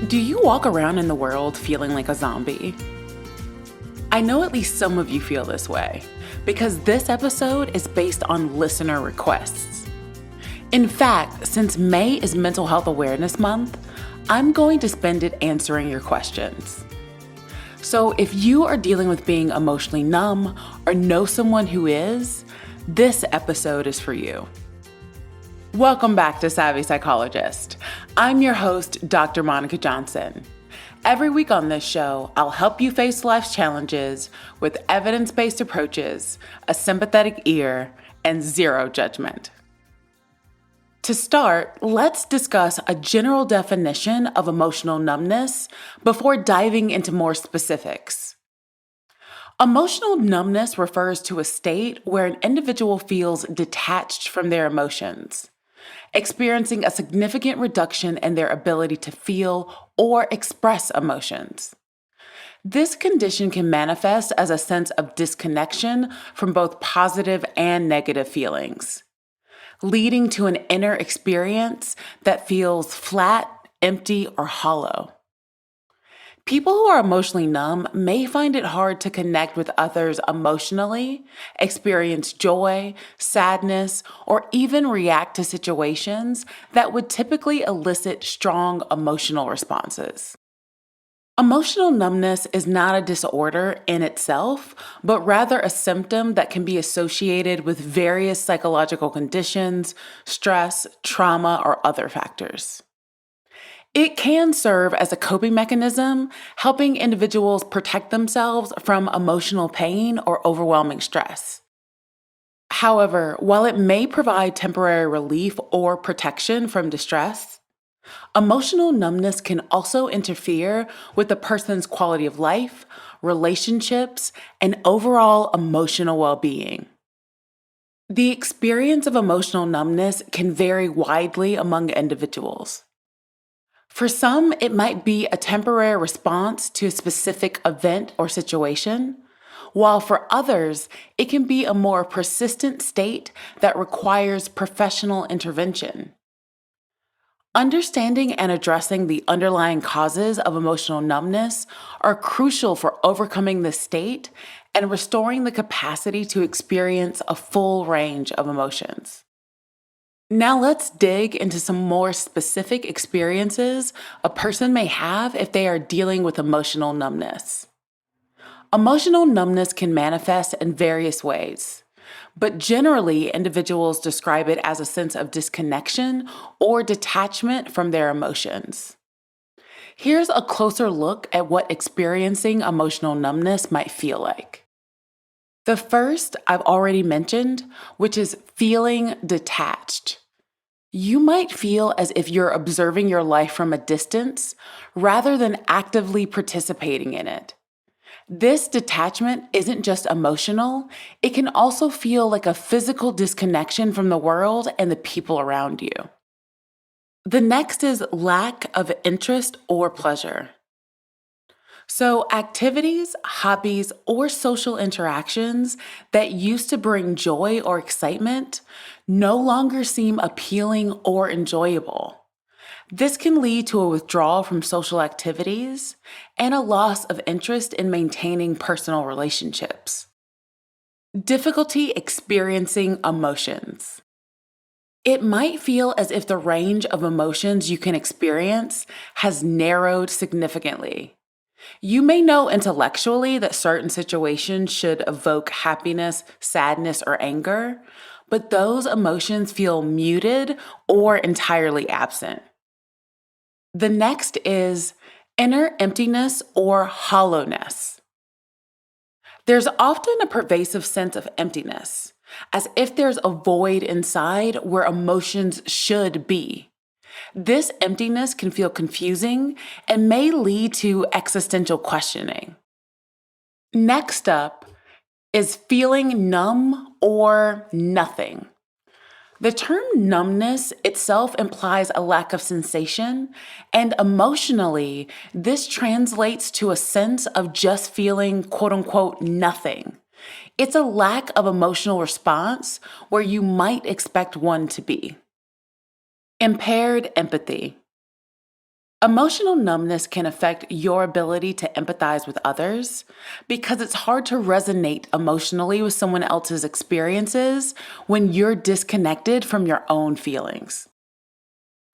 Do you walk around in the world feeling like a zombie? I know at least some of you feel this way because this episode is based on listener requests. In fact, since May is Mental Health Awareness Month, I'm going to spend it answering your questions. So if you are dealing with being emotionally numb or know someone who is, this episode is for you. Welcome back to Savvy Psychologist. I'm your host, Dr. Monica Johnson. Every week on this show, I'll help you face life's challenges with evidence-based approaches, a sympathetic ear, and zero judgment. To start, let's discuss a general definition of emotional numbness before diving into more specifics. Emotional numbness refers to a state where an individual feels detached from their emotions, experiencing a significant reduction in their ability to feel or express emotions. This condition can manifest as a sense of disconnection from both positive and negative feelings, leading to an inner experience that feels flat, empty, or hollow. People who are emotionally numb may find it hard to connect with others emotionally, experience joy, sadness, or even react to situations that would typically elicit strong emotional responses. Emotional numbness is not a disorder in itself, but rather a symptom that can be associated with various psychological conditions, stress, trauma, or other factors. It can serve as a coping mechanism, helping individuals protect themselves from emotional pain or overwhelming stress. However, while it may provide temporary relief or protection from distress, emotional numbness can also interfere with a person's quality of life, relationships, and overall emotional well-being. The experience of emotional numbness can vary widely among individuals. For some, it might be a temporary response to a specific event or situation, while for others, it can be a more persistent state that requires professional intervention. Understanding and addressing the underlying causes of emotional numbness are crucial for overcoming this state and restoring the capacity to experience a full range of emotions. Now let's dig into some more specific experiences a person may have if they are dealing with emotional numbness. Emotional numbness can manifest in various ways, but generally individuals describe it as a sense of disconnection or detachment from their emotions. Here's a closer look at what experiencing emotional numbness might feel like. The first I've already mentioned, which is feeling detached. You might feel as if you're observing your life from a distance rather than actively participating in it. This detachment isn't just emotional, it can also feel like a physical disconnection from the world and the people around you. The next is lack of interest or pleasure. So activities, hobbies, or social interactions that used to bring joy or excitement no longer seem appealing or enjoyable. This can lead to a withdrawal from social activities and a loss of interest in maintaining personal relationships. Difficulty experiencing emotions. It might feel as if the range of emotions you can experience has narrowed significantly. You may know intellectually that certain situations should evoke happiness, sadness, or anger, but those emotions feel muted or entirely absent. The next is inner emptiness or hollowness. There's often a pervasive sense of emptiness, as if there's a void inside where emotions should be. This emptiness can feel confusing and may lead to existential questioning. Next up is feeling numb or nothing. The term numbness itself implies a lack of sensation, and emotionally, this translates to a sense of just feeling quote unquote nothing. It's a lack of emotional response where you might expect one to be. Impaired empathy. Emotional numbness can affect your ability to empathize with others because it's hard to resonate emotionally with someone else's experiences when you're disconnected from your own feelings.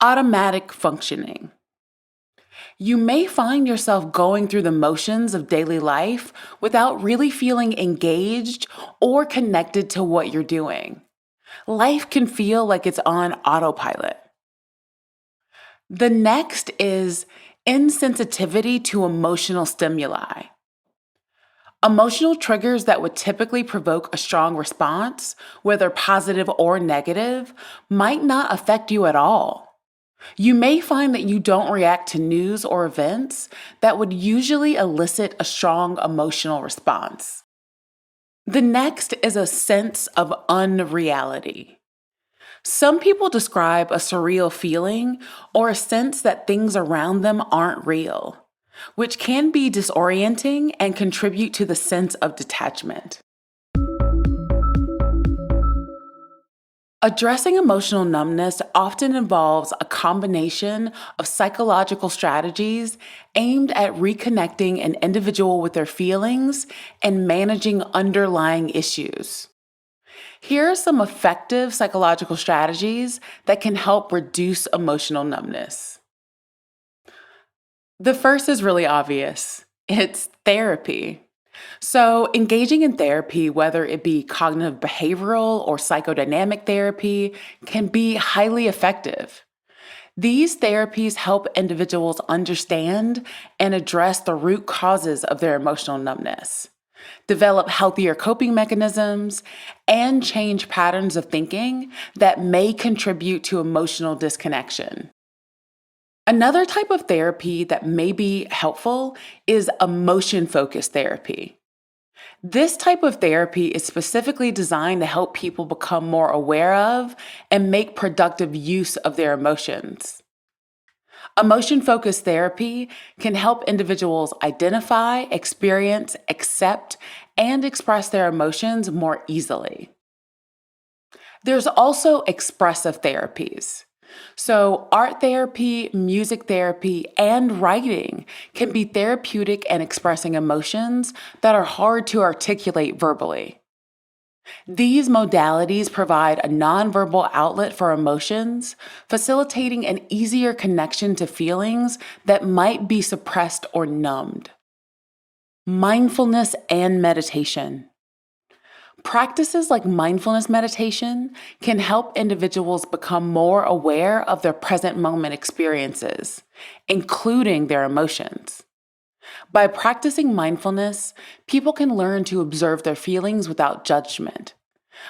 Automatic functioning. You may find yourself going through the motions of daily life without really feeling engaged or connected to what you're doing. Life can feel like it's on autopilot. The next is insensitivity to emotional stimuli. Emotional triggers that would typically provoke a strong response, whether positive or negative, might not affect you at all. You may find that you don't react to news or events that would usually elicit a strong emotional response. The next is a sense of unreality. Some people describe a surreal feeling or a sense that things around them aren't real, which can be disorienting and contribute to the sense of detachment. Addressing emotional numbness often involves a combination of psychological strategies aimed at reconnecting an individual with their feelings and managing underlying issues. Here are some effective psychological strategies that can help reduce emotional numbness. The first is really obvious. It's therapy. So, engaging in therapy, whether it be cognitive behavioral or psychodynamic therapy, can be highly effective. These therapies help individuals understand and address the root causes of their emotional numbness, develop healthier coping mechanisms, and change patterns of thinking that may contribute to emotional disconnection. Another type of therapy that may be helpful is emotion focused therapy. This type of therapy is specifically designed to help people become more aware of and make productive use of their emotions. Emotion focused therapy can help individuals identify, experience, accept, and express their emotions more easily. There's also expressive therapies. So, art therapy, music therapy, and writing can be therapeutic and expressing emotions that are hard to articulate verbally. These modalities provide a nonverbal outlet for emotions, facilitating an easier connection to feelings that might be suppressed or numbed. Mindfulness and meditation. Practices like mindfulness meditation can help individuals become more aware of their present moment experiences, including their emotions. By practicing mindfulness, people can learn to observe their feelings without judgment,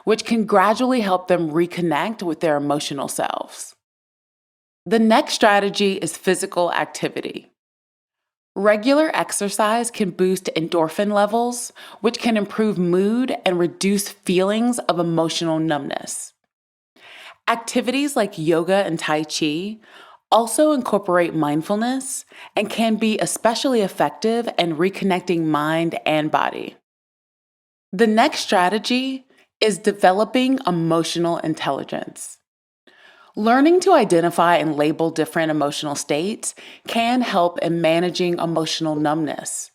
which can gradually help them reconnect with their emotional selves. The next strategy is physical activity. Regular exercise can boost endorphin levels, which can improve mood and reduce feelings of emotional numbness. Activities like yoga and Tai Chi also incorporate mindfulness and can be especially effective in reconnecting mind and body. The next strategy is developing emotional intelligence. Learning to identify and label different emotional states can help in managing emotional numbness.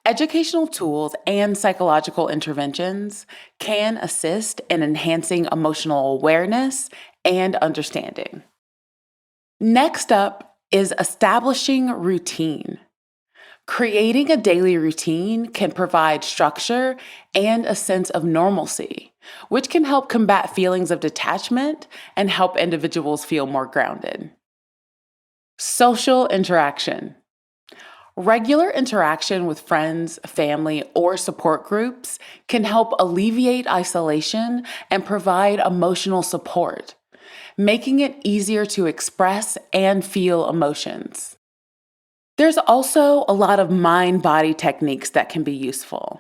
Educational tools and psychological interventions can assist in enhancing emotional awareness and understanding. Next up is establishing routine. Creating a daily routine can provide structure and a sense of normalcy, which can help combat feelings of detachment and help individuals feel more grounded. Social interaction. Regular interaction with friends, family, or support groups can help alleviate isolation and provide emotional support, making it easier to express and feel emotions. There's also a lot of mind-body techniques that can be useful.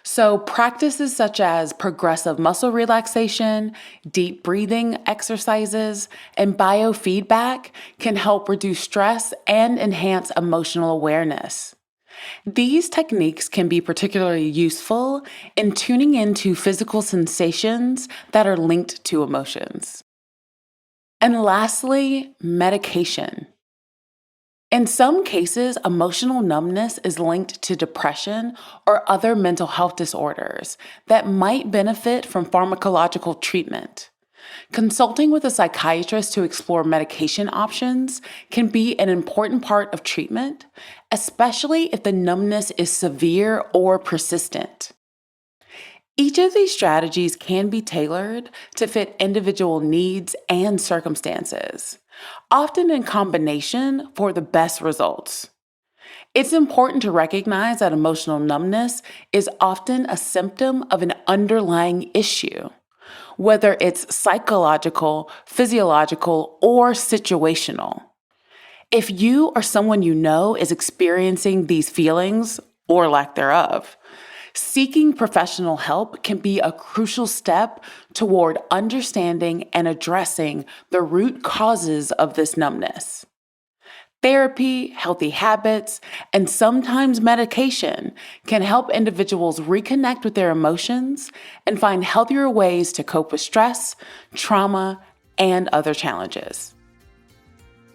So practices such as progressive muscle relaxation, deep breathing exercises, and biofeedback can help reduce stress and enhance emotional awareness. These techniques can be particularly useful in tuning into physical sensations that are linked to emotions. And lastly, medication. In some cases, emotional numbness is linked to depression or other mental health disorders that might benefit from pharmacological treatment. Consulting with a psychiatrist to explore medication options can be an important part of treatment, especially if the numbness is severe or persistent. Each of these strategies can be tailored to fit individual needs and circumstances, often in combination for the best results. It's important to recognize that emotional numbness is often a symptom of an underlying issue, whether it's psychological, physiological, or situational. If you or someone you know is experiencing these feelings, or lack thereof, seeking professional help can be a crucial step toward understanding and addressing the root causes of this numbness. Therapy, healthy habits, and sometimes medication can help individuals reconnect with their emotions and find healthier ways to cope with stress, trauma, and other challenges.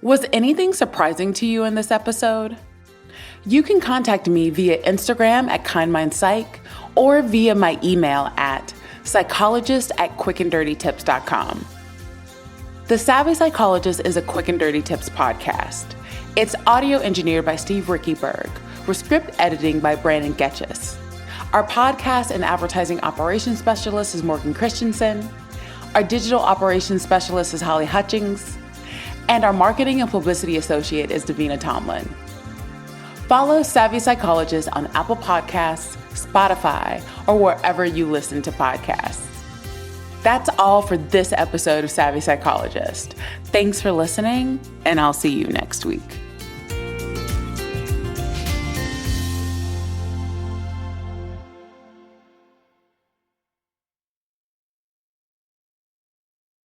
Was anything surprising to you in this episode? You can contact me via Instagram at KindMindPsych or via my email at psychologist@quickanddirtytips.com. The Savvy Psychologist is a Quick and Dirty Tips podcast. It's audio engineered by Steve Rickyberg, with script editing by Brandon Getchis. Our podcast and advertising operations specialist is Morgan Christensen. Our digital operations specialist is Holly Hutchings. And our marketing and publicity associate is Davina Tomlin. Follow Savvy Psychologist on Apple Podcasts, Spotify, or wherever you listen to podcasts. That's all for this episode of Savvy Psychologist. Thanks for listening, and I'll see you next week.